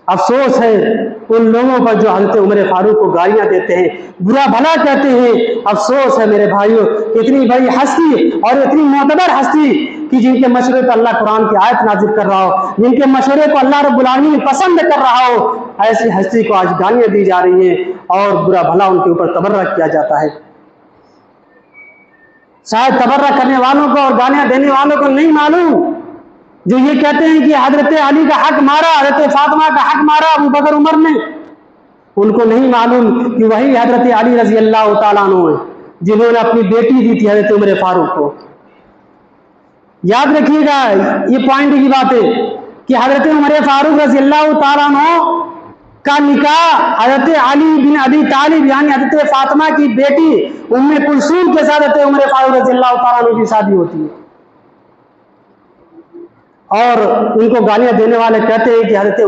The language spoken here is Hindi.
अफसोस है उन लोगों पर जो हज़रत उमर फारूक को गालियां देते हैं, बुरा भला कहते हैं। अफसोस है मेरे भाइयों, इतनी बड़ी हस्ती और इतनी मोतबर हस्ती कि जिनके मशवरे पर अल्लाह कुरान की आयत नाजिल कर रहा हो, जिनके मशवरे को अल्लाह रब्बुल आलमीन पसंद कर रहा हो, ऐसी हस्ती को आज गालियां दी जा रही हैं और बुरा भला उनके ऊपर तबर्रा किया जाता है। शायद तबर्रा करने वालों को और गालियां देने वालों को नहीं मालूम, जो ये कहते हैं कि हजरत अली का हक मारा, हजरत फातिमा का हक मारा अबू बकर उमर ने, उनको नहीं मालूम कि वही हजरत अली रजी अल्लाह तआला अन्हु है जिन्होंने अपनी बेटी दी थी हजरत उमर फारूक को। याद रखिएगा ये पॉइंट की बात है कि हजरत उमर फारूक रजी अल्लाह तआला अन्हु का निकाह हजरत अली बिन अबी तालिब यानी हजरत फातिमा की बेटी उम्मे कुलसूम के साथ हजरत उमर फारूक रजी अल्लाह तआला अन्हु की शादी होती है। और उनको गालियां देने वाले कहते हैं कि हजरत